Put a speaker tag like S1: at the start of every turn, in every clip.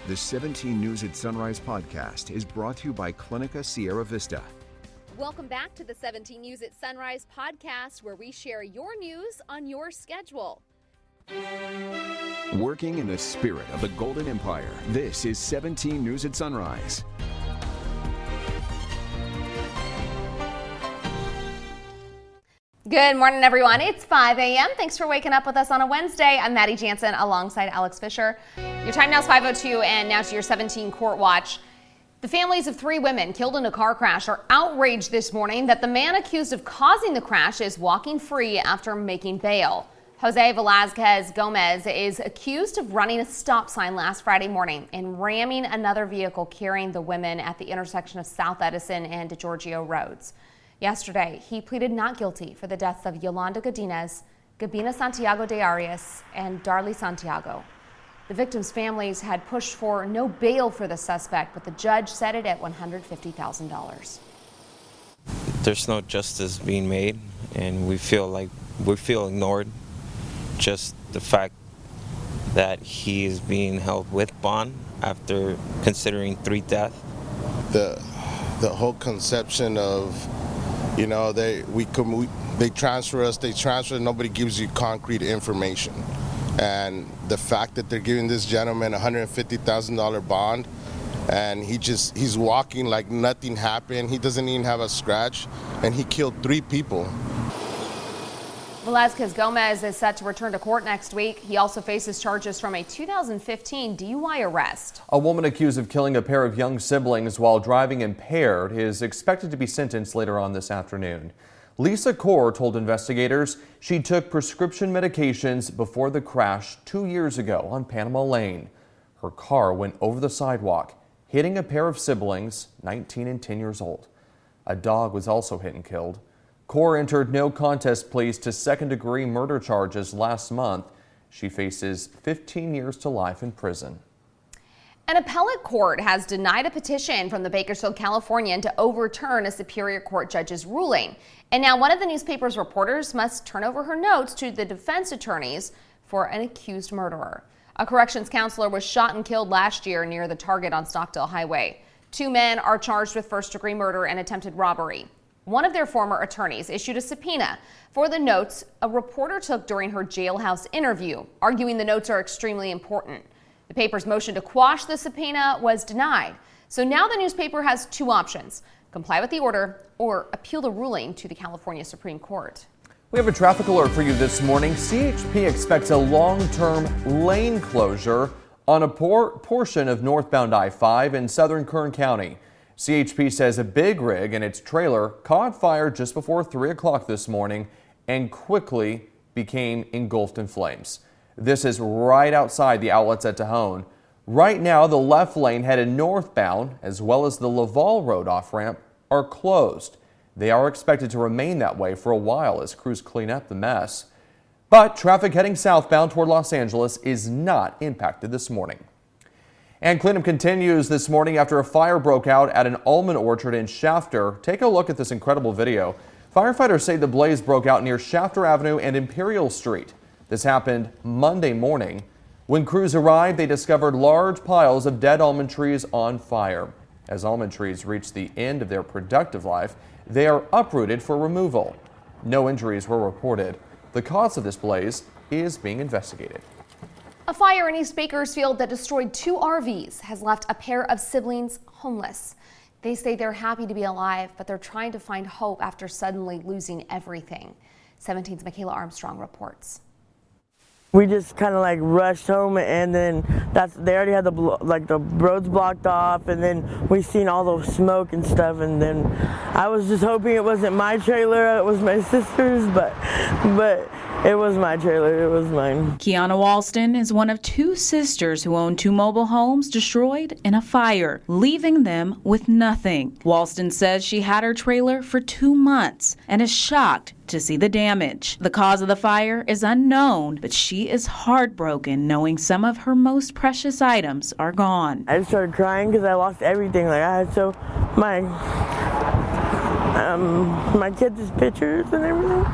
S1: The 17 News at Sunrise podcast is brought to you by Clinica Sierra Vista.
S2: Welcome back to the 17 News at Sunrise podcast, where we share your news on your schedule.
S1: Working in the spirit of the Golden Empire, this is 17 News at Sunrise.
S2: Good morning, everyone. It's 5 a.m. Thanks for waking up with us on a Wednesday. I'm Maddie Jansen alongside Alex Fisher. Your time now is 5:02, and now to your 17 Court Watch. The families of 3 women killed in a car crash are outraged this morning that the man accused of causing the crash is walking free after making bail. Jose Velazquez Gomez is accused of running a stop sign last Friday morning and ramming another vehicle carrying the women at the intersection of South Edison and DeGiorgio Roads. Yesterday, he pleaded not guilty for the deaths of Yolanda Godinez, Gabina Santiago de Arias, and Darly Santiago. The victims' families had pushed for no bail for the suspect, but the judge set it at $150,000.
S3: There's no justice being made, and we feel ignored. Just the fact that he is being held with bond after considering 3 deaths.
S4: The whole conception of, you know, they transfer us, nobody gives you concrete information. And the fact that they're giving this gentleman a $150,000 bond, and he's walking like nothing happened. He doesn't even have a scratch, and he killed 3 people.
S2: Velazquez Gomez is set to return to court next week. He also faces charges from a 2015 DUI arrest.
S5: A woman accused of killing a pair of young siblings while driving impaired is expected to be sentenced later on this afternoon. Lisa Kaur told investigators she took prescription medications before the crash 2 years ago on Panama Lane. Her car went over the sidewalk, hitting a pair of siblings, 19 and 10 years old. A dog was also hit and killed. Kaur entered no contest pleas to second-degree murder charges last month. She faces 15 years to life in prison.
S2: An appellate court has denied a petition from the Bakersfield Californian to overturn a Superior Court judge's ruling. And now one of the newspaper's reporters must turn over her notes to the defense attorneys for an accused murderer. A corrections counselor was shot and killed last year near the Target on Stockdale Highway. 2 men are charged with first-degree murder and attempted robbery. One of their former attorneys issued a subpoena for the notes a reporter took during her jailhouse interview, arguing the notes are extremely important. The paper's motion to quash the subpoena was denied. So now the newspaper has 2 options: comply with the order or appeal the ruling to the California Supreme Court.
S5: We have a traffic alert for you this morning. CHP expects a long-term lane closure on a portion of northbound I-5 in southern Kern County. CHP says a big rig and its trailer caught fire just before 3 o'clock this morning and quickly became engulfed in flames. This is right outside the outlets at Tejon. Right now, the left lane headed northbound, as well as the Laval Road off-ramp, are closed. They are expected to remain that way for a while as crews clean up the mess. But traffic heading southbound toward Los Angeles is not impacted this morning. And cleanup continues this morning after a fire broke out at an almond orchard in Shafter. Take a look at this incredible video. Firefighters say the blaze broke out near Shafter Avenue and Imperial Street. This happened Monday morning. When crews arrived, they discovered large piles of dead almond trees on fire. As almond trees reach the end of their productive life, they are uprooted for removal. No injuries were reported. The cause of this blaze is being investigated.
S2: A fire in East Bakersfield that destroyed 2 RVs has left a pair of siblings homeless. They say they're happy to be alive, but they're trying to find hope after suddenly losing everything. 17's Michaela Armstrong reports.
S6: We just kind of like rushed home, and then they already had the roads blocked off, and then we seen all the smoke and stuff, and then I was just hoping it wasn't my trailer, it was my sister's, but it was my trailer, it was mine.
S7: Kiana Walston is one of 2 sisters who own 2 mobile homes destroyed in a fire, leaving them with nothing. Walston says she had her trailer for 2 months and is shocked to see the damage. The cause of the fire is unknown, but she is heartbroken knowing some of her most precious items are gone.
S6: I just started crying because I lost everything. Like I had my kids' pictures and everything.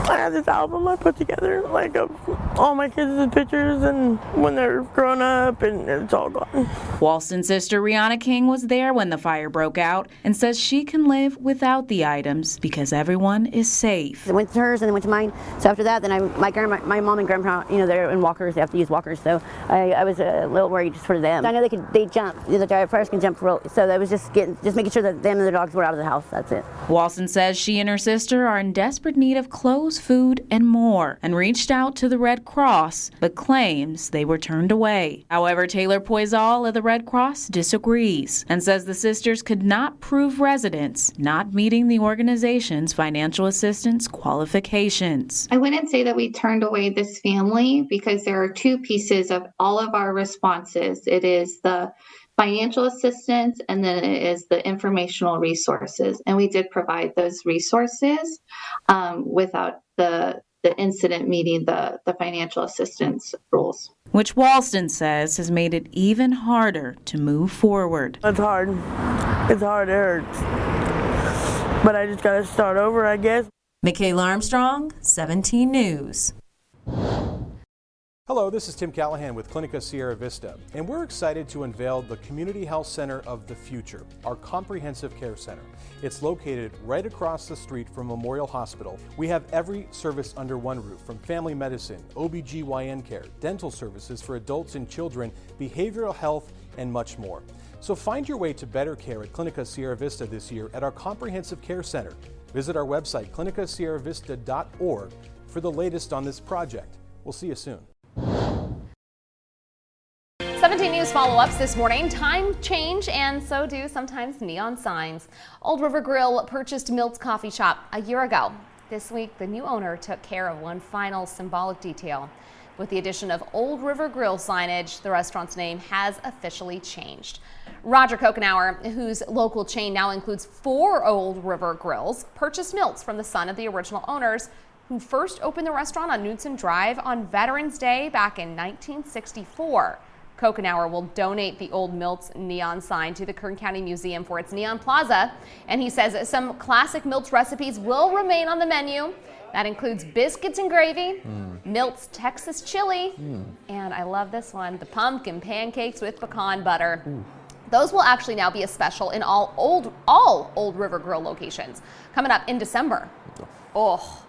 S6: I have this album I put together, like of all my kids' pictures and when they're grown up, and it's all gone.
S7: Walston's sister Rihanna King was there when the fire broke out and says she can live without the items because everyone is safe.
S8: It went to hers and then went to mine. So after that, then my mom and grandpa, they're in walkers. They have to use walkers. So I was a little worried just for them. I know they jump. The firefighters can jump. So that was just making sure that them and the dogs were out of the house. That's it.
S7: Walston says she and her sister are in desperate need of clothes, food, and more, and reached out to the Red Cross, but claims they were turned away. However, Taylor Poisal of the Red Cross disagrees and says the sisters could not prove residents not meeting the organization's financial assistance qualifications.
S9: I wouldn't say that we turned away this family because there are two pieces of all of our responses. It is the financial assistance, and then it is the informational resources. And we did provide those resources without the incident meeting the financial assistance rules.
S7: Which Walston says has made it even harder to move forward.
S6: It's hard. It's hard. It hurts. But I just got to start over, I guess.
S10: Michaela Armstrong, 17 News.
S11: Hello, this is Tim Callahan with Clinica Sierra Vista, and we're excited to unveil the Community Health Center of the Future, our comprehensive care center. It's located right across the street from Memorial Hospital. We have every service under one roof, from family medicine, OBGYN care, dental services for adults and children, behavioral health, and much more. So find your way to better care at Clinica Sierra Vista this year at our comprehensive care center. Visit our website, clinicasierravista.org, for the latest on this project. We'll see you soon.
S2: 17 News follow-ups this morning. Time change, and so do sometimes neon signs. Old River Grill purchased Milt's Coffee Shop a year ago. This week, the new owner took care of one final symbolic detail. With the addition of Old River Grill signage, the restaurant's name has officially changed. Roger Kokenauer, whose local chain now includes 4 Old River Grills, purchased Milt's from the son of the original owners, who first opened the restaurant on Knudsen Drive on Veterans Day back in 1964. Kokenauer will donate the old Milt's neon sign to the Kern County Museum for its Neon Plaza, and he says some classic Milt's recipes will remain on the menu. That includes biscuits and gravy, Milt's Texas chili, and I love this one, the pumpkin pancakes with pecan butter. Those will actually now be a special in all Old River Grill locations coming up in December. Oh.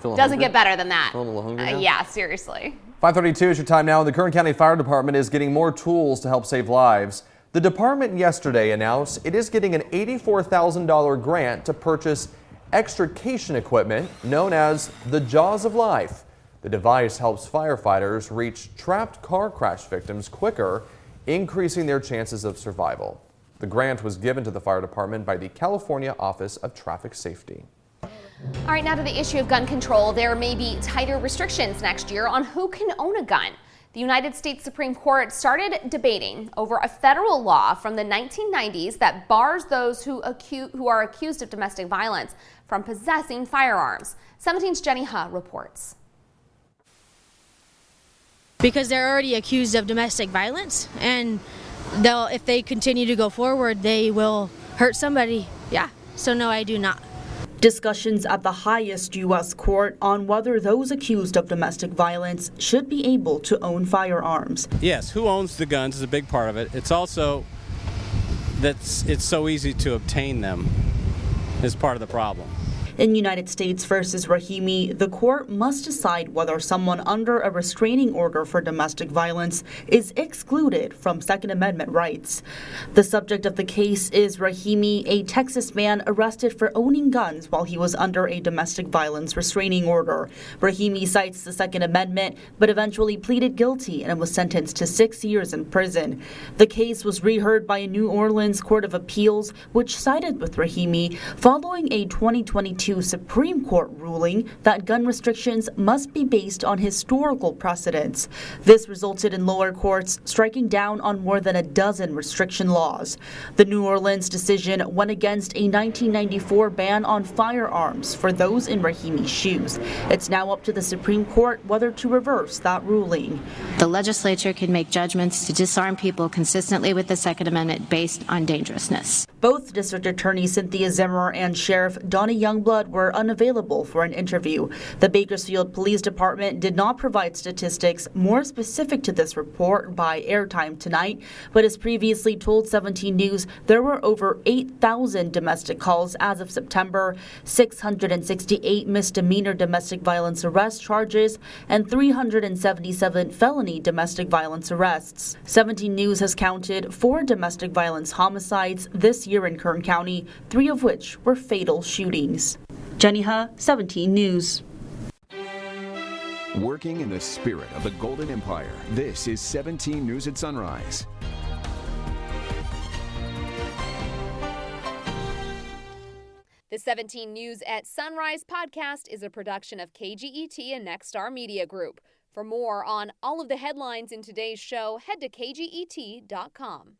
S2: Doesn't get better than that.
S5: A little hungry now?
S2: Yeah, seriously.
S5: 5:32 is your time now. The Kern County Fire Department is getting more tools to help save lives. The department yesterday announced it is getting an $84,000 grant to purchase extrication equipment known as the Jaws of Life. The device helps firefighters reach trapped car crash victims quicker, increasing their chances of survival. The grant was given to the fire department by the California Office of Traffic Safety.
S2: All right, now to the issue of gun control. There may be tighter restrictions next year on who can own a gun. The United States Supreme Court started debating over a federal law from the 1990s that bars those who are accused of domestic violence from possessing firearms. 17's Jenny Ha reports.
S12: Because they're already accused of domestic violence, and if they continue to go forward, they will hurt somebody. Yeah, so no, I do not.
S13: Discussions at the highest U.S. court on whether those accused of domestic violence should be able to own firearms.
S14: Yes, who owns the guns is a big part of it. It's also that it's so easy to obtain them is part of the problem.
S13: In United States versus Rahimi, the court must decide whether someone under a restraining order for domestic violence is excluded from Second Amendment rights. The subject of the case is Rahimi, a Texas man arrested for owning guns while he was under a domestic violence restraining order. Rahimi cites the Second Amendment, but eventually pleaded guilty and was sentenced to 6 years in prison. The case was reheard by a New Orleans Court of Appeals, which sided with Rahimi following a 2022 Supreme Court ruling that gun restrictions must be based on historical precedents. This resulted in lower courts striking down on more than a dozen restriction laws. The New Orleans decision went against a 1994 ban on firearms for those in Rahimi's shoes. It's now up to the Supreme Court whether to reverse that ruling.
S15: The legislature can make judgments to disarm people consistently with the Second Amendment based on dangerousness.
S13: Both District Attorney Cynthia Zimmer and Sheriff Donnie Youngblood but were unavailable for an interview. The Bakersfield Police Department did not provide statistics more specific to this report by airtime tonight, but as previously told 17 News, there were over 8,000 domestic calls as of September, 668 misdemeanor domestic violence arrest charges, and 377 felony domestic violence arrests. 17 News has counted 4 domestic violence homicides this year in Kern County, 3 of which were fatal shootings. Jenny Ha, 17 News.
S1: Working in the spirit of the Golden Empire, this is 17 News at Sunrise.
S2: The 17 News at Sunrise podcast is a production of KGET and Nexstar Media Group. For more on all of the headlines in today's show, head to kget.com.